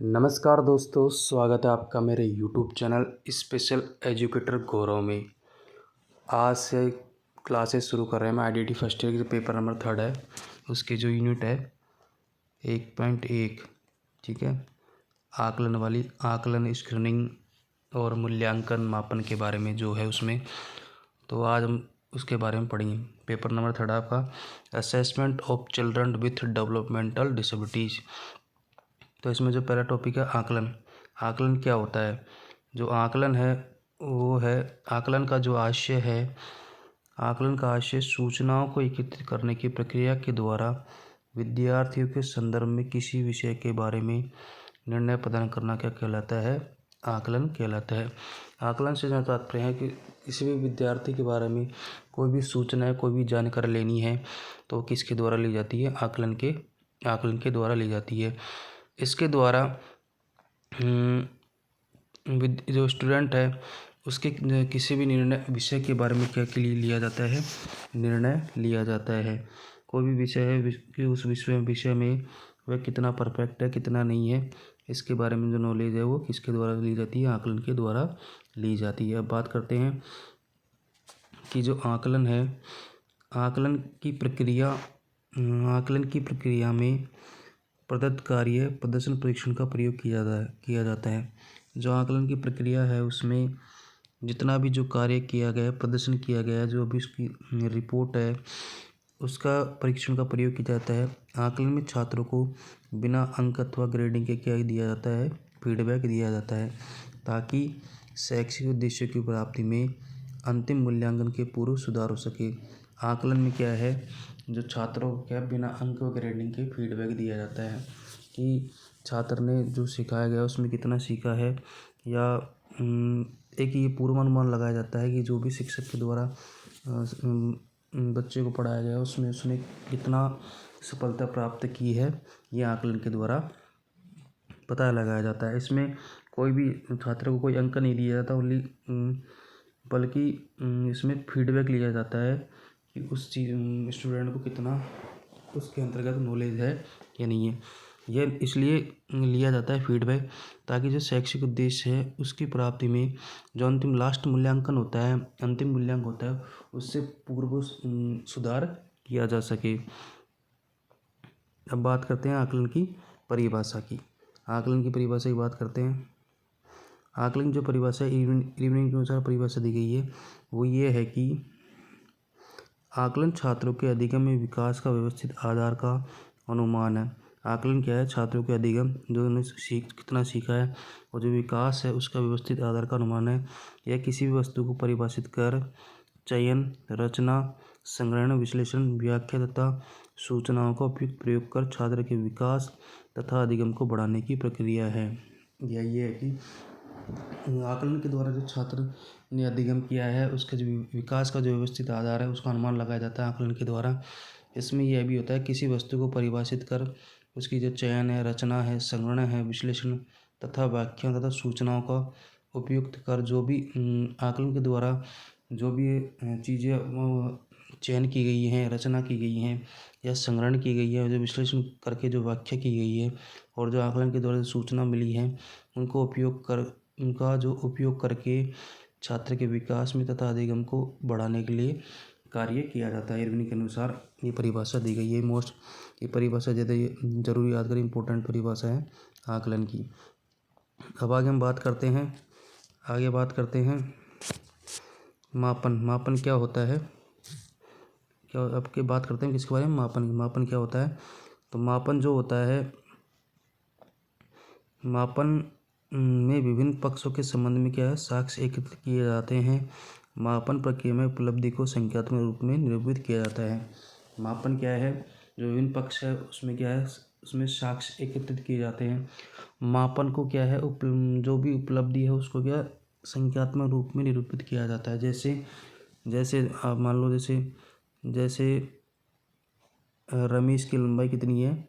नमस्कार दोस्तों, स्वागत है आपका मेरे यूट्यूब चैनल स्पेशल एजुकेटर गौरव में। आज से क्लासेस शुरू कर रहे हैं। मैं आईडीटी फर्स्ट ईयर के पेपर नंबर 3 है, उसकी जो यूनिट है 1.1, ठीक है, आकलन स्क्रीनिंग और मूल्यांकन मापन के बारे में जो है उसमें, तो आज हम उसके बारे में पढ़ेंगे। पेपर नंबर 3 आपका assessment of children with developmental disabilities. तो इसमें जो पहला टॉपिक है आकलन क्या होता है। जो आकलन है वो है, आकलन का जो आशय है, आकलन का आशय सूचनाओं को एकत्रित करने की प्रक्रिया के द्वारा विद्यार्थियों के संदर्भ में किसी विषय के बारे में निर्णय प्रदान करना क्या कहलाता है, आकलन कहलाता है। आकलन से जो तात्पर्य है कि किसी भी विद्यार्थी के बारे में कोई भी सूचना है, कोई भी जानकारी लेनी है तो किसके द्वारा ली जाती है, आकलन के द्वारा ली जाती है। इसके द्वारा जो स्टूडेंट है उसके किसी भी निर्णय विषय के बारे में क्या के लिए लिया जाता है, निर्णय लिया जाता है। कोई भी विषय है कि उस विषय में वह कितना परफेक्ट है, कितना नहीं है, इसके बारे में जो नॉलेज है वो किसके द्वारा ली जाती है, आकलन के द्वारा ली जाती है। अब बात करते हैं कि जो आकलन है, आकलन की प्रक्रिया में प्रदत्त कार्य प्रदर्शन परीक्षण का प्रयोग किया जाता है। जो आकलन की प्रक्रिया है उसमें जितना भी जो कार्य किया गया है, प्रदर्शन किया गया है, जो भी उसकी रिपोर्ट है उसका परीक्षण का प्रयोग किया जाता है। आकलन में छात्रों को बिना अंक अथवा ग्रेडिंग के क्या दिया जाता है, फीडबैक दिया जाता है, ताकि शैक्षिक उद्देश्यों की प्राप्ति में अंतिम मूल्यांकन के पूर्व सुधार हो सके। आकलन में क्या है, जो छात्रों को क्या बिना अंक व ग्रेडिंग के फीडबैक दिया जाता है कि छात्र ने जो सिखाया गया उसमें कितना सीखा है, या एक ये पूर्वानुमान लगाया जाता है कि जो भी शिक्षक के द्वारा बच्चे को पढ़ाया गया उसमें उसने कितना सफलता प्राप्त की है, ये आकलन के द्वारा पता लगाया जाता है। इसमें कोई भी छात्र को कोई अंक नहीं दिया जाता, बल्कि इसमें फीडबैक लिया जाता है कि उस चीज़ स्टूडेंट को कितना उसके अंतर्गत नॉलेज है या नहीं है। यह इसलिए लिया जाता है फीडबैक, ताकि जो शैक्षिक उद्देश्य है उसकी प्राप्ति में जो अंतिम मूल्यांकन होता है, अंतिम मूल्यांकन होता है, उससे पूर्व सुधार किया जा सके। अब बात करते हैं आकलन की परिभाषा की। आकलन की परिभाषा की बात करते हैं। आकलन की जो परिभाषा इरविन के अनुसार परिभाषा दी गई है वो ये है कि आकलन छात्रों के अधिगम में विकास का व्यवस्थित आधार का अनुमान है। आकलन क्या है, छात्रों के अधिगम, जो उन्होंने कितना सीखा है और जो विकास है उसका व्यवस्थित आधार का अनुमान है। यह किसी भी वस्तु को परिभाषित कर चयन, रचना, संग्रहण, विश्लेषण, व्याख्या तथा सूचनाओं का उपयुक्त प्रयोग कर छात्र के विकास तथा अधिगम को बढ़ाने की प्रक्रिया है। यह ये है कि आकलन के द्वारा जो छात्र ने अधिगम किया है उसके जो विकास का जो व्यवस्थित आधार है उसका अनुमान लगाया जाता है आकलन के द्वारा। इसमें यह भी होता है किसी वस्तु को परिभाषित कर उसकी जो चयन है, रचना है, संग्रहण है, विश्लेषण तथा व्याख्या तथा सूचनाओं का उपयुक्त कर जो भी आकलन के द्वारा जो भी चीज़ें चयन की गई हैं, रचना की गई हैं या संग्रहण की गई है, जो विश्लेषण करके जो व्याख्या की गई है और जो आकलन के द्वारा जो सूचना मिली है उनका जो उपयोग करके छात्र के विकास में तथा अधिगम को बढ़ाने के लिए कार्य किया जाता है। इरविन के अनुसार ये परिभाषा दी गई है। ये परिभाषा ज़्यादा जरूरी याद करें, इंपॉर्टेंट परिभाषा है आकलन की। अब आगे हम बात करते हैं मापन क्या होता है, अब के बात करते हैं किसके बारे में, मापन क्या होता है। तो मापन जो होता है, मापन में विभिन्न पक्षों के संबंध में क्या है, साक्ष्य एकत्रित किए जाते हैं। मापन प्रक्रिया में उपलब्धि को संख्यात्मक रूप में निरूपित किया जाता है। मापन क्या है, जो विभिन्न पक्ष है उसमें क्या है, उसमें साक्ष्य एकत्रित किए जाते हैं। मापन को क्या है, जो भी उपलब्धि है उसको क्या संख्यात्मक रूप में निरूपित किया जाता है। जैसे आप मान लो, जैसे रमेश की लंबाई कितनी है,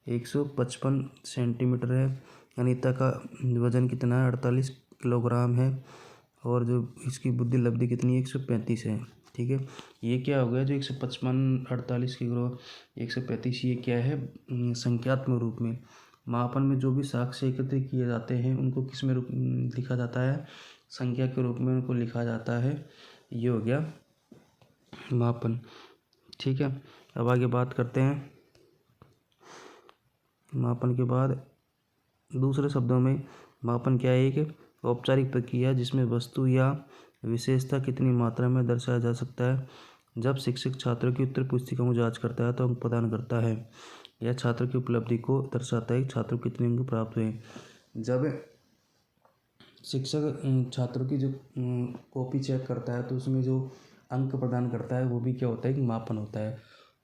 155 सेंटीमीटर है। अनीता का वजन कितना है, 48 किलोग्राम है। और जो इसकी बुद्धि लब्धि कितनी है, 135 है। ठीक है, ये क्या हो गया, जो 155, 48 किलो, 135, ये क्या है संख्यात्मक रूप में। मापन में जो भी साक्ष्य एकत्रित किए जाते हैं उनको किस में लिखा जाता है, संख्या के रूप में उनको लिखा जाता है। ये हो गया मापन। ठीक है, अब आगे बात करते हैं मापन के बाद। दूसरे शब्दों में मापन क्या है? एक औपचारिक प्रक्रिया जिसमें वस्तु या विशेषता कितनी मात्रा में दर्शाया जा सकता है। जब शिक्षक छात्रों की उत्तर पुस्तिका को जांच करता है तो अंक प्रदान करता है। यह छात्र की उपलब्धि को दर्शाता है कि छात्रों को कितने अंक प्राप्त हुए। जब शिक्षक छात्रों की जो कॉपी चेक करता है तो उसमें जो अंक प्रदान करता है वो भी क्या होता है कि मापन होता है।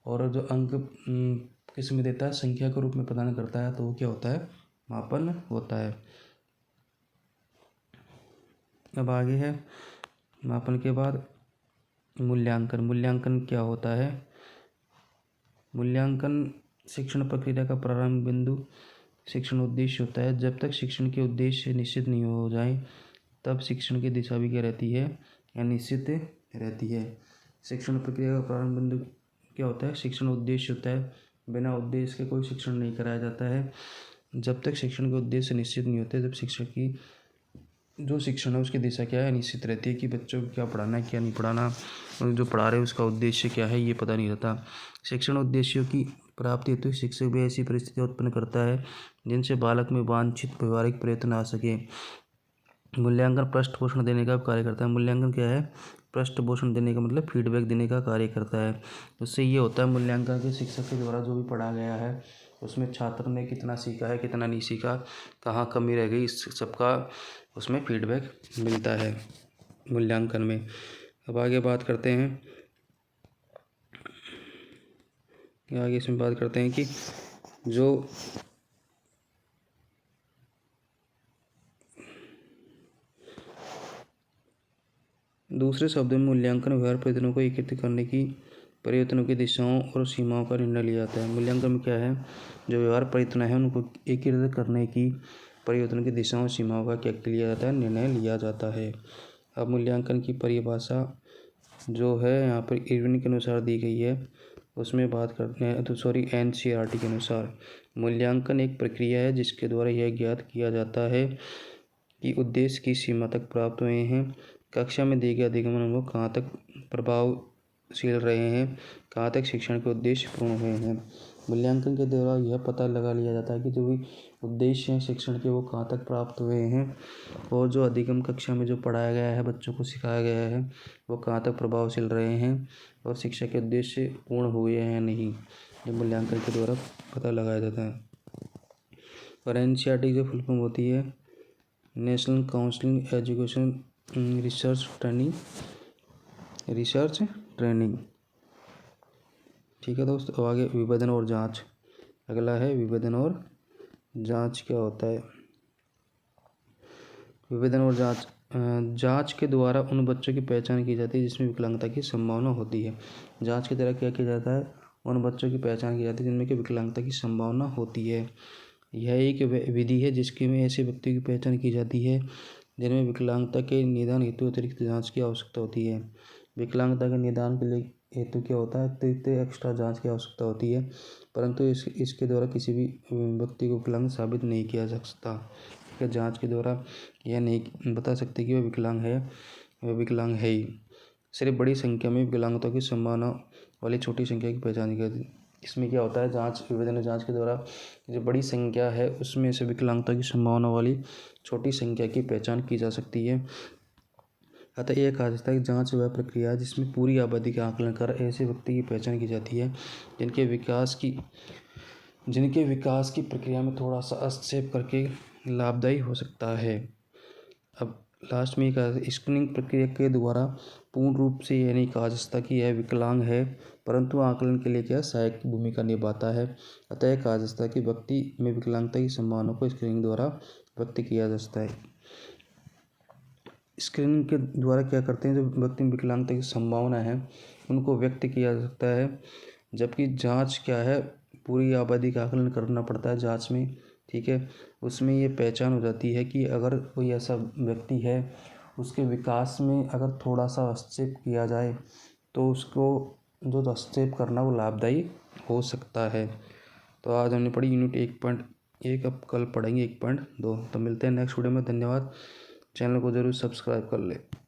और जो अंक किस में देता है, संख्या के रूप में प्रदान करता है तो वो क्या होता है, मापन होता है। अब आगे है मापन के बाद मूल्यांकन। मूल्यांकन क्या होता है? मूल्यांकन शिक्षण प्रक्रिया का प्रारंभ बिंदु शिक्षण उद्देश्य होता है। जब तक शिक्षण के उद्देश्य निश्चित नहीं हो जाए तब शिक्षण की दिशा भी क्या रहती है, अनिश्चित रहती है। शिक्षण प्रक्रिया का प्रारंभ बिंदु क्या होता है? शिक्षण उद्देश्य होता है। बिना उद्देश्य के कोई शिक्षण नहीं कराया जाता है। जब तक शिक्षण के उद्देश्य निश्चित नहीं होते तब शिक्षक की जो शिक्षण है उसकी दिशा क्या है, अनिश्चित रहती है कि बच्चों को क्या पढ़ाना है क्या नहीं पढ़ाना, और जो पढ़ा रहे हैं उसका उद्देश्य क्या है ये पता नहीं रहता। शिक्षण उद्देश्यों की प्राप्ति हेतु शिक्षक भी ऐसी परिस्थितियाँ उत्पन्न करता है जिनसे बालक में वांछित व्यवहारिक प्रयत्न आ सके। मूल्यांकन पृष्ठ पोषण देने का कार्य करता है। मूल्यांकन क्या है? पृष्ठ पोषण देने का मतलब फीडबैक देने का कार्य करता है। उससे ये होता है मूल्यांकन के शिक्षक के द्वारा जो भी पढ़ा गया है उसमें छात्र ने कितना सीखा है, कितना नहीं सीखा, कहाँ कमी रह गई, इस सबका उसमें फीडबैक मिलता है मूल्यांकन में। अब आगे बात करते हैं इसमें बात करते हैं कि जो दूसरे शब्दों में मूल्यांकन व्यवहार प्रयत्नों को एकत्रित करने की प्रयत्नों की दिशाओं और सीमाओं का निर्णय लिया जाता है। मूल्यांकन में क्या है? जो व्यवहार प्रयत्न है उनको एकीकृत करने की प्रयत्नों की दिशाओं और सीमाओं का क्या लिया जाता है, निर्णय लिया जाता है। अब मूल्यांकन की परिभाषा जो है यहाँ पर इरविन के अनुसार दी गई है, उसमें बात करते हैं तो NCERT के अनुसार मूल्यांकन एक प्रक्रिया है जिसके द्वारा यह ज्ञात किया जाता है कि उद्देश्य की सीमा तक प्राप्त हुए हैं, कक्षा में दिए गए अधिगम अनुभव कहाँ तक प्रभावशील रहे हैं, कहाँ तक शिक्षण के उद्देश्य पूर्ण हुए हैं। मूल्यांकन के द्वारा यह पता लगा लिया जाता है कि जो भी उद्देश्य हैं शिक्षण के वो कहाँ तक प्राप्त हुए हैं, और जो अधिगम कक्षा में जो पढ़ाया गया है, बच्चों को सिखाया गया है, वो कहाँ तक प्रभावशील रहे हैं और शिक्षा के उद्देश्य पूर्ण हुए हैं या नहीं, ये मूल्यांकन के द्वारा पता लगाया जाता है। और NCERT की जो फुल फॉर्म होती है national counselling education research training. ठीक है दोस्त, अब आगे विभेदन और जांच। अगला है विभेदन और जांच क्या होता है? विभेदन और जांच जांच के द्वारा उन बच्चों की पहचान की जाती है जिसमें विकलांगता की संभावना होती है। जांच के द्वारा क्या किया जाता है? उन बच्चों की पहचान की जाती है जिनमें कि विकलांगता की संभावना होती है। यह एक विधि है जिसके में ऐसे व्यक्तियों की पहचान की जाती है जिनमें विकलांगता के निदान हेतु अतिरिक्त जांच की आवश्यकता होती है। विकलांगता के निदान के लिए हेतु क्या होता है? अतिरिक्त एक्स्ट्रा जांच की आवश्यकता होती है, परंतु इसके द्वारा किसी भी व्यक्ति को विकलांग साबित नहीं किया जा सकता। जांच के द्वारा यह नहीं बता सकते कि वह विकलांग है, वह विकलांग है ही। सिर्फ बड़ी संख्या में विकलांगता की संभावना वाली छोटी संख्या की पहचान की। इसमें क्या होता है? जांच विभेदन जांच के द्वारा जो बड़ी संख्या है उसमें से विकलांगता की संभावना वाली छोटी संख्या की पहचान की जा सकती है। अतः यह कहा जाता है कि जांच वह प्रक्रिया है जिसमें पूरी आबादी का आकलन कर ऐसे व्यक्ति की पहचान की जाती है जिनके विकास की प्रक्रिया में थोड़ा सा हस्तक्षेप करके लाभदायी हो सकता है। अब लास्ट में कहा स्क्रीनिंग प्रक्रिया के द्वारा पूर्ण रूप से यह नहीं कहा जा सकता कि यह विकलांग है, परंतु आकलन के लिए क्या सहायक भूमिका निभाता है। अतः यह कहा जा सकता है कि व्यक्ति में विकलांगता की संभावना को स्क्रीनिंग द्वारा व्यक्त किया जा सकता है। स्क्रीनिंग के द्वारा क्या करते हैं? जो व्यक्ति में विकलांगता की संभावना है उनको व्यक्त किया जा सकता है, जबकि जांच क्या है? पूरी आबादी का आकलन करना पड़ता है जांच में। ठीक है, उसमें ये पहचान हो जाती है कि अगर कोई ऐसा व्यक्ति है उसके विकास में अगर थोड़ा सा हस्तक्षेप किया जाए तो उसको जो हस्तक्षेप करना वो लाभदायी हो सकता है। तो आज हमने पढ़ी यूनिट 1.1 एक, अब कल पढ़ेंगे 1.2। तो मिलते हैं नेक्स्ट वीडियो में। धन्यवाद। चैनल को ज़रूर सब्सक्राइब कर ले।